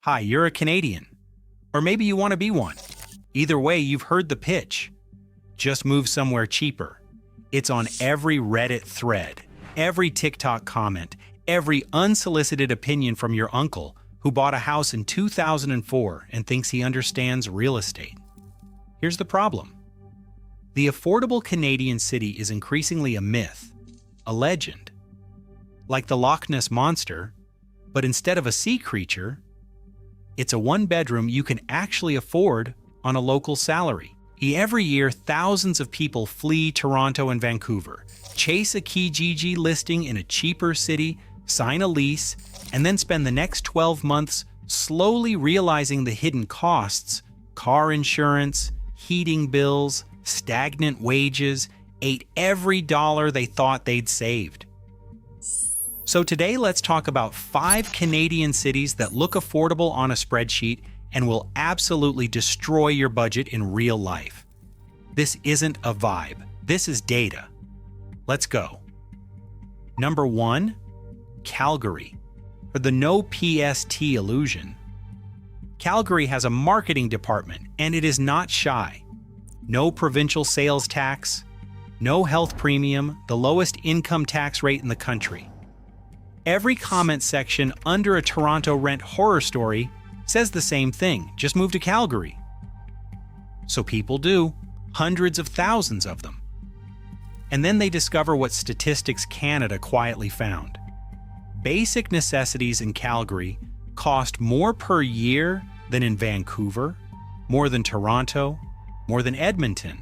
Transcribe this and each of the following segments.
Hi, you're a Canadian. Or maybe you want to be one. Either way, you've heard the pitch. Just move somewhere cheaper. It's on every Reddit thread, every TikTok comment, every unsolicited opinion from your uncle who bought a house in 2004 and thinks he understands real estate. Here's the problem. The affordable Canadian city is increasingly a myth, a legend. Like the Loch Ness Monster, but instead of a sea creature, it's a one-bedroom you can actually afford on a local salary. Every year, thousands of people flee Toronto and Vancouver, chase a Kijiji listing in a cheaper city, sign a lease, and then spend the next 12 months slowly realizing the hidden costs: car insurance, heating bills, stagnant wages, ate every dollar they thought they'd saved. So today, let's talk about 5 Canadian cities that look affordable on a spreadsheet and will absolutely destroy your budget in real life. This isn't a vibe. This is data. Let's go. Number 1, Calgary. For the no PST illusion, Calgary has a marketing department and it is not shy. No provincial sales tax, no health premium, the lowest income tax rate in the country. Every comment section under a Toronto rent horror story says the same thing: just move to Calgary. So people do, hundreds of thousands of them. And then they discover what Statistics Canada quietly found. Basic necessities in Calgary cost more per year than in Vancouver, more than Toronto, more than Edmonton.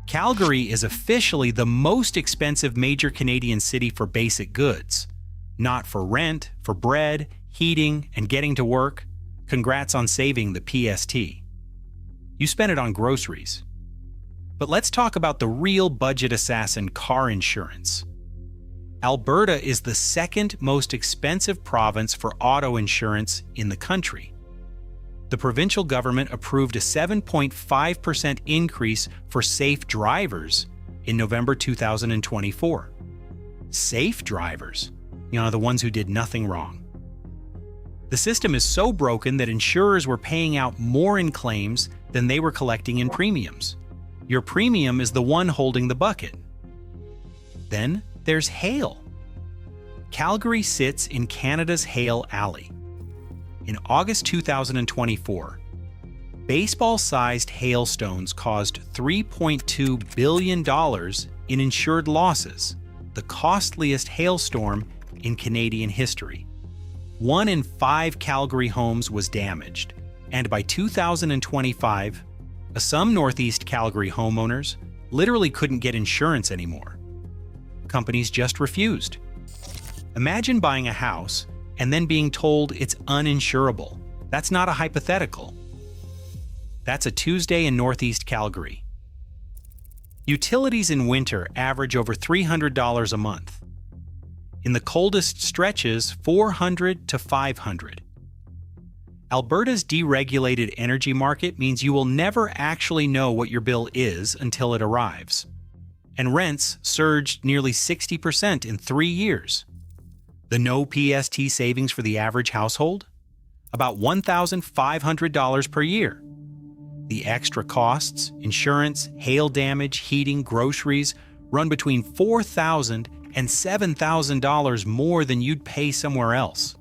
Calgary is officially the most expensive major Canadian city for basic goods. Not for rent, for bread, heating, and getting to work. Congrats on saving the PST. You spent it on groceries. But let's talk about the real budget assassin: car insurance. Alberta is the second most expensive province for auto insurance in the country. The provincial government approved a 7.5% increase for safe drivers in November 2024. Safe drivers? The ones who did nothing wrong. The system is so broken that insurers were paying out more in claims than they were collecting in premiums. Your premium is the one holding the bucket. Then there's hail. Calgary sits in Canada's Hail Alley. In August 2024, baseball-sized hailstones caused $3.2 billion in insured losses, the costliest hailstorm in Canadian history. 1 in 5 Calgary homes was damaged, and by 2025, some Northeast Calgary homeowners literally couldn't get insurance anymore. Companies just refused. Imagine buying a house and then being told it's uninsurable. That's not a hypothetical. That's a Tuesday in Northeast Calgary. Utilities in winter average over $300 a month. In the coldest stretches, $400 to $500. Alberta's deregulated energy market means you will never actually know what your bill is until it arrives. And rents surged nearly 60% in 3 years. The no PST savings for the average household? About $1,500 per year. The extra costs, insurance, hail damage, heating, groceries, run between $4,000 and $7,000 more than you'd pay somewhere else.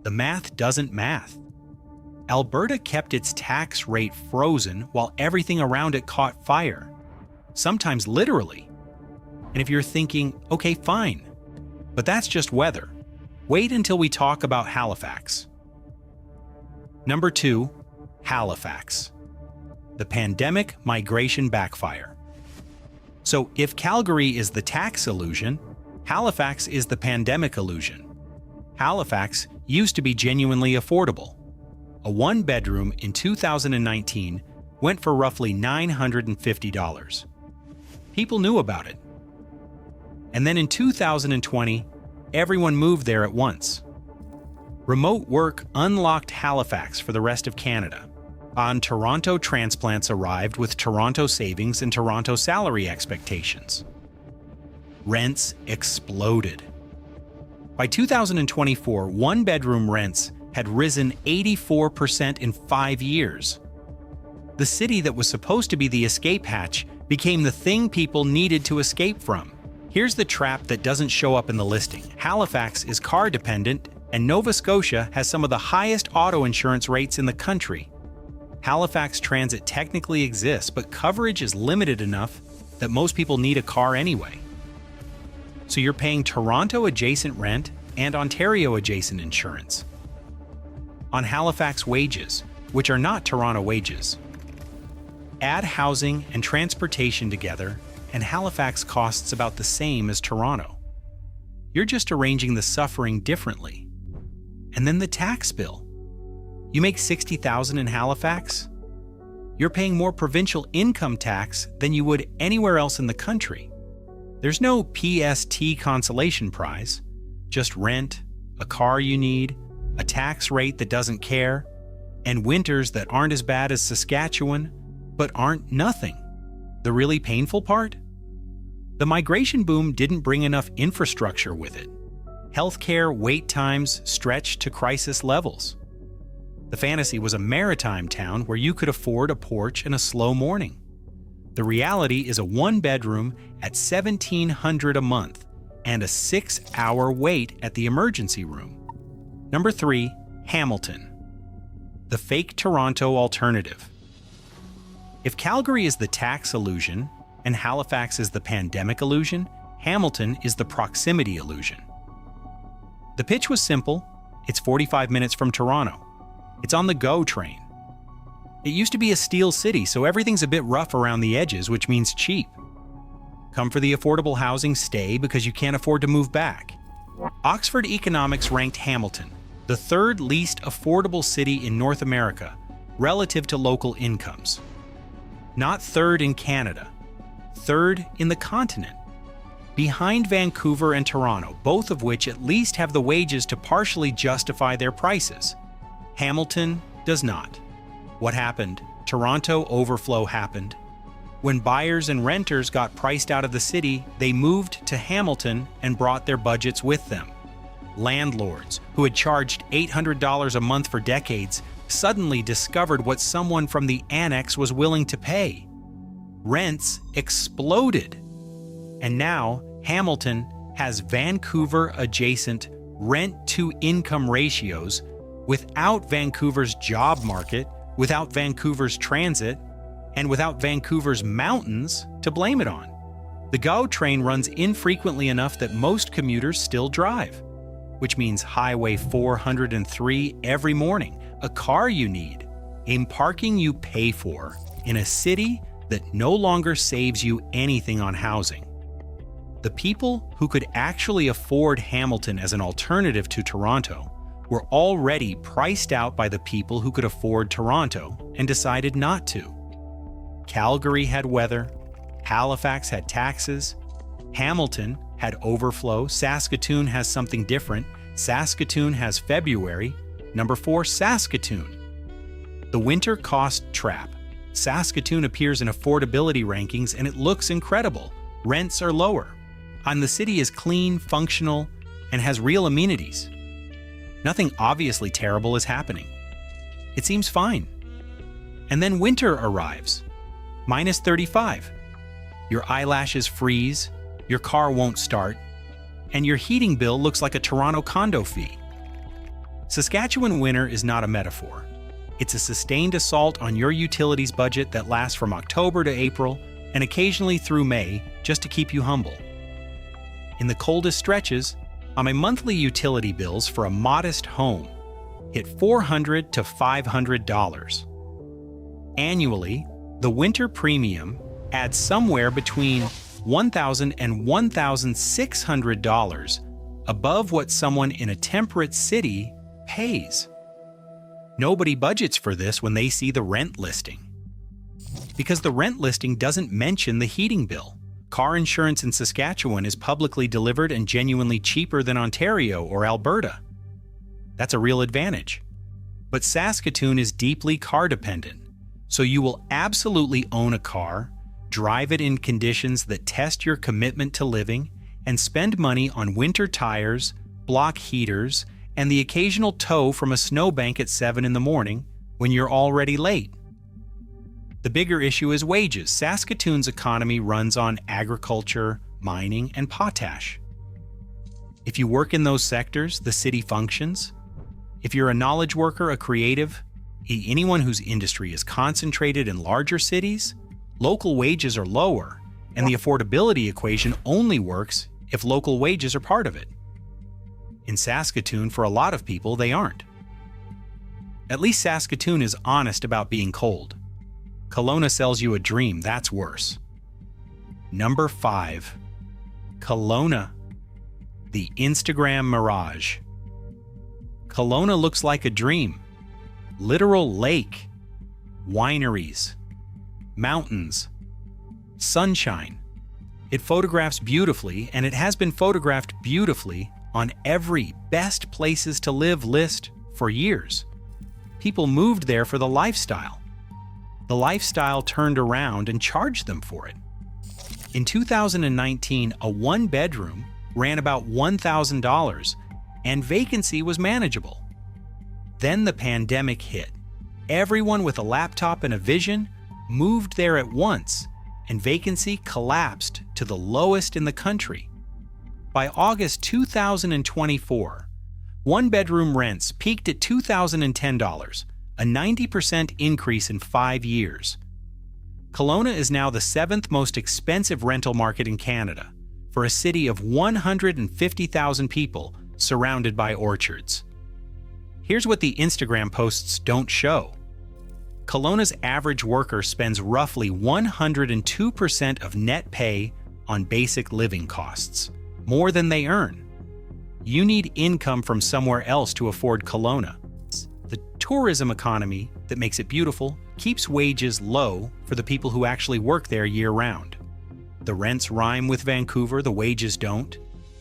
The math doesn't math. Alberta kept its tax rate frozen while everything around it caught fire, sometimes literally. And if you're thinking, okay, fine, but that's just weather, wait until we talk about Halifax. Number 2, Halifax. The pandemic migration backfire. So if Calgary is the tax illusion, Halifax is the pandemic illusion. Halifax used to be genuinely affordable. A one-bedroom in 2019 went for roughly $950. People knew about it. And then in 2020, everyone moved there at once. Remote work unlocked Halifax for the rest of Canada. Toronto transplants arrived with Toronto savings and Toronto salary expectations. Rents exploded. By 2024, one-bedroom rents had risen 84% in 5 years. The city that was supposed to be the escape hatch became the thing people needed to escape from. Here's the trap that doesn't show up in the listing. Halifax is car dependent, and Nova Scotia has some of the highest auto insurance rates in the country. Halifax Transit technically exists, but coverage is limited enough that most people need a car anyway. So you're paying Toronto-adjacent rent and Ontario-adjacent insurance on Halifax wages, which are not Toronto wages. Add housing and transportation together, and Halifax costs about the same as Toronto. You're just arranging the suffering differently. And then the tax bill. You make $60,000 in Halifax? You're paying more provincial income tax than you would anywhere else in the country. There's no PST consolation prize, just rent, a car you need, a tax rate that doesn't care, and winters that aren't as bad as Saskatchewan, but aren't nothing. The really painful part? The migration boom didn't bring enough infrastructure with it. Healthcare wait times stretched to crisis levels. The fantasy was a maritime town where you could afford a porch and a slow morning. The reality is a one-bedroom at $1,700 a month and a 6-hour wait at the emergency room. Number 3, Hamilton. The fake Toronto alternative. If Calgary is the tax illusion and Halifax is the pandemic illusion, Hamilton is the proximity illusion. The pitch was simple. It's 45 minutes from Toronto. It's on the GO train. It used to be a steel city, so everything's a bit rough around the edges, which means cheap. Come for the affordable housing, stay because you can't afford to move back. Oxford Economics ranked Hamilton the third least affordable city in North America relative to local incomes. Not third in Canada, third in the continent. Behind Vancouver and Toronto, both of which at least have the wages to partially justify their prices. Hamilton does not. What happened? Toronto overflow happened. When buyers and renters got priced out of the city, they moved to Hamilton and brought their budgets with them. Landlords, who had charged $800 a month for decades, suddenly discovered what someone from the annex was willing to pay. Rents exploded. And now Hamilton has Vancouver-adjacent rent-to-income ratios without Vancouver's job market, without Vancouver's transit, and without Vancouver's mountains to blame it on. The GO train runs infrequently enough that most commuters still drive, which means Highway 403 every morning, a car you need, a parking you pay for, in a city that no longer saves you anything on housing. The people who could actually afford Hamilton as an alternative to Toronto were already priced out by the people who could afford Toronto and decided not to. Calgary had weather, Halifax had taxes, Hamilton had overflow, Saskatoon has something different, Saskatoon has February. Number 4, Saskatoon. The winter cost trap. Saskatoon appears in affordability rankings and it looks incredible. Rents are lower. And the city is clean, functional, and has real amenities. Nothing obviously terrible is happening. It seems fine. And then winter arrives. Minus 35. Your eyelashes freeze, your car won't start, and your heating bill looks like a Toronto condo fee. Saskatchewan winter is not a metaphor. It's a sustained assault on your utilities budget that lasts from October to April and occasionally through May just to keep you humble. In the coldest stretches, my monthly utility bills for a modest home hit $400 to $500. Annually, the winter premium adds somewhere between $1,000 and $1,600 above what someone in a temperate city pays. Nobody budgets for this when they see the rent listing. Because the rent listing doesn't mention the heating bill. Car insurance in Saskatchewan is publicly delivered and genuinely cheaper than Ontario or Alberta. That's a real advantage. But Saskatoon is deeply car dependent, so you will absolutely own a car, drive it in conditions that test your commitment to living, and spend money on winter tires, block heaters, and the occasional tow from a snowbank at 7 in the morning when you're already late. The bigger issue is wages. Saskatoon's economy runs on agriculture, mining, and potash. If you work in those sectors, the city functions. If you're a knowledge worker, a creative, anyone whose industry is concentrated in larger cities, local wages are lower, and the affordability equation only works if local wages are part of it. In Saskatoon, for a lot of people, they aren't. At least Saskatoon is honest about being cold. Kelowna sells you a dream, that's worse. Number 5. Kelowna, the Instagram mirage. Kelowna looks like a dream. Literal lake, wineries, mountains, sunshine. It photographs beautifully, and it has been photographed beautifully on every best places to live list for years. People moved there for the lifestyle. The lifestyle turned around and charged them for it. In 2019, a one-bedroom ran about $1,000, and vacancy was manageable. Then the pandemic hit. Everyone with a laptop and a vision moved there at once, and vacancy collapsed to the lowest in the country. By August 2024, one-bedroom rents peaked at $2,010, a 90% increase in 5 years. Kelowna is now the 7th most expensive rental market in Canada, for a city of 150,000 people surrounded by orchards. Here's what the Instagram posts don't show. Kelowna's average worker spends roughly 102% of net pay on basic living costs, more than they earn. You need income from somewhere else to afford Kelowna. The tourism economy that makes it beautiful keeps wages low for the people who actually work there year-round. The rents rhyme with Vancouver, the wages don't.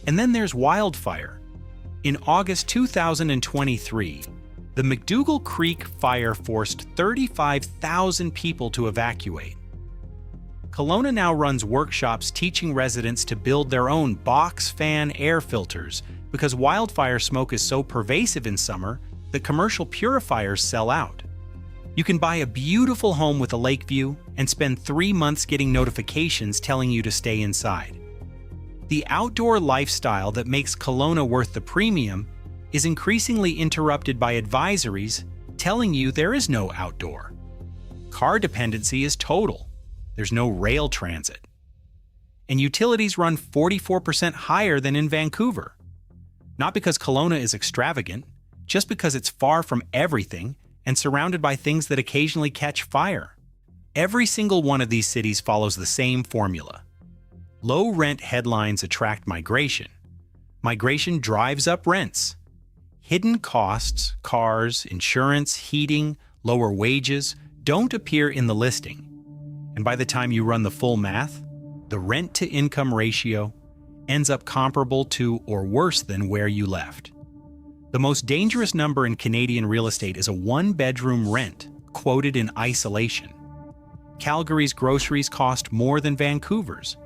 And then there's wildfire. In August 2023, the McDougall Creek fire forced 35,000 people to evacuate. Kelowna now runs workshops teaching residents to build their own box fan air filters because wildfire smoke is so pervasive in summer that commercial purifiers sell out. You can buy a beautiful home with a lake view and spend 3 months getting notifications telling you to stay inside. The outdoor lifestyle that makes Kelowna worth the premium is increasingly interrupted by advisories telling you there is no outdoor. Car dependency is total. There's no rail transit. And utilities run 44% higher than in Vancouver. Not because Kelowna is extravagant, just because it's far from everything and surrounded by things that occasionally catch fire. Every single one of these cities follows the same formula. Low rent headlines attract migration. Migration drives up rents. Hidden costs, cars, insurance, heating, lower wages don't appear in the listing. And by the time you run the full math, the rent-to-income ratio ends up comparable to or worse than where you left. The most dangerous number in Canadian real estate is a one-bedroom rent, quoted in isolation. Calgary's groceries cost more than Vancouver's.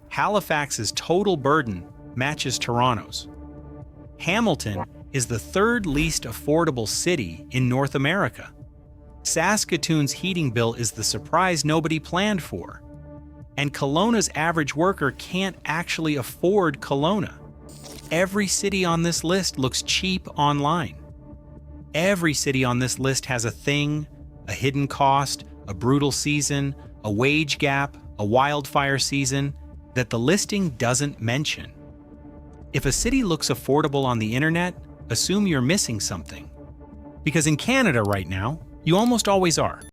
Halifax's total burden matches Toronto's. Hamilton is the third least affordable city in North America. Saskatoon's heating bill is the surprise nobody planned for. And Kelowna's average worker can't actually afford Kelowna. Every city on this list looks cheap online. Every city on this list has a thing, a hidden cost, a brutal season, a wage gap, a wildfire season that the listing doesn't mention. If a city looks affordable on the internet, assume you're missing something. Because in Canada right now, you almost always are.